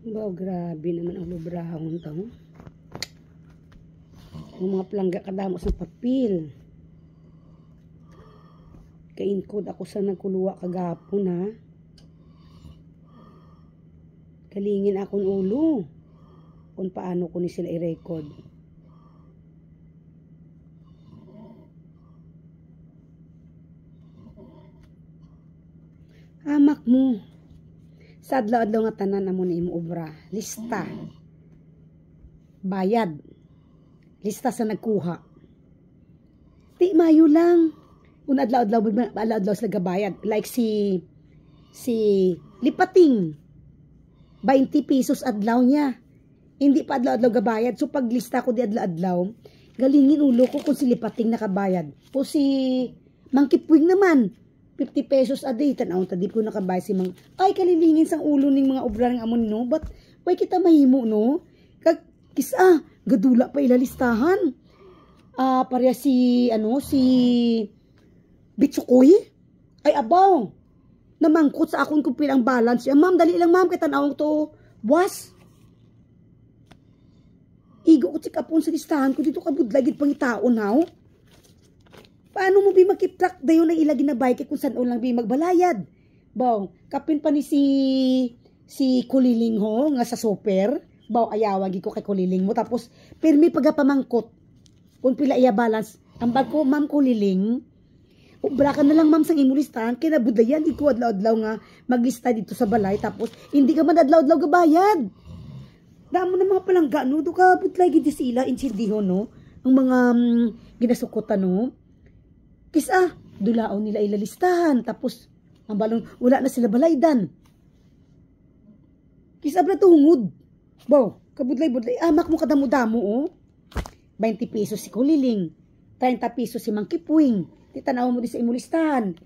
Wow, grabe naman ang lubrahon tao. Ang mga plangga kadamos ng papel. Kainkod ako sa nagkuluwa kagapon ha. Kalingin akong ulo kung paano ko ni sila i-record. Hamak mo. Sa adlaw-adlaw nga tanan na mo na imo obra. Lista. Bayad. Lista sa nagkuha. Di mayo lang. Kung adlaw-adlaw sila gabayad. Like si Lipating. 20 pesos adlaw niya. Hindi pa adlaw-adlaw gabayad. So paglista ko di adlaw-adlaw, galingin ulo ko kung si Lipating nakabayad. O si Mangkipwing naman. 50 pesos a day. Tanaw, tadi ko nakabayad si Mang. Ay, kalilingin sang ulo ning mga obra ng amon, no? But, why kita mahimo, no? Kisa, gadula pa ilalistahan. Pareha si Bitsukoy. Ay, abaw. Namangkot sa akong kung pilang balance. Ma'am, dali lang, ma'am. Kaya tanawang to. Was. Igo ko tsikapon sa listahan ko. Dito kabudlagid pangitaon, ha? Paano mo makiprak dayon ang ilagi na bike kung saan lang magbalayad? Baw, kapin pa ni si Kuliling ho nga sa super. Baw, ayawagi ko kay Kuliling mo. Tapos, permi pagapamangkot. Kung pila iya balance. Ang bag ko, ma'am Kuliling, ubra ka na lang ma'am sa imo listahan. Kinabudayan, di ko adlaw-adlaw nga maglista dito sa balay. Tapos, hindi ka man adlaw-adlaw gabayad. Damo na mga palangga, no? Do ka butlay gidi sila, insindiho, no? Ang mga ginasukotan, no? Kisa, dulaon nila ilalistahan. Tapos, ang balong, wala na sila balaydan. Kisa, bala tuhungod. Baw, kabudlay-budlay. Amak mo kadamo-damo, oh. 20 pesos si Kuliling. 30 pesos si Mangkipwing. Titanaw mo din sa imulistahan.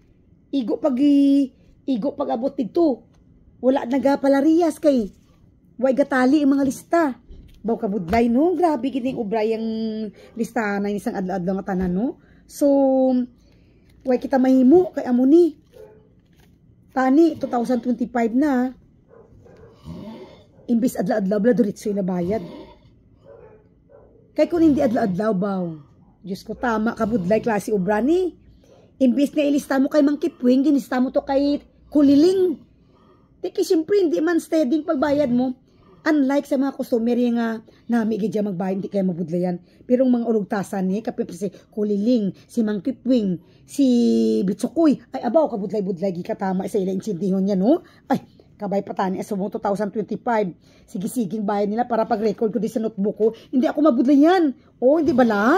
Igo pag abot dito. Wala nagapalarias kay. Way gatali ang mga lista. Baw, kabudlay, no? Grabe, kining ubray ang listahan na isang adlaw-adlaw nga tanan, no? So, way kita mahimo kay amo ni. Tani 2025 na. Imbis adlaw-adlaw bla diretso ila bayad. Kay kun hindi adlaw-adlaw baw. Diyos ko, tama kabudlay klase obra ni. Imbis nga ilista mo kay Mangkipwing, ginista mo to kay Kuliling. Tiki siyempre hindi man steady pagbayad mo. Unlike sa mga customer nga nami gidya magbayad, hindi kaya mabudlayan. Pero ang mga urugtasan ni, kapit si Kuliling, si Mangkipwing, si Bitsukoy, ay abaw, kabudlay-budlay, gikatama sa ila insindihon niya, no? Ay, kabay patani, sa mo 2025, sige-siging bayad nila para pag-record ko di sa notebook ko, hindi ako mabudlayan. O, hindi bala?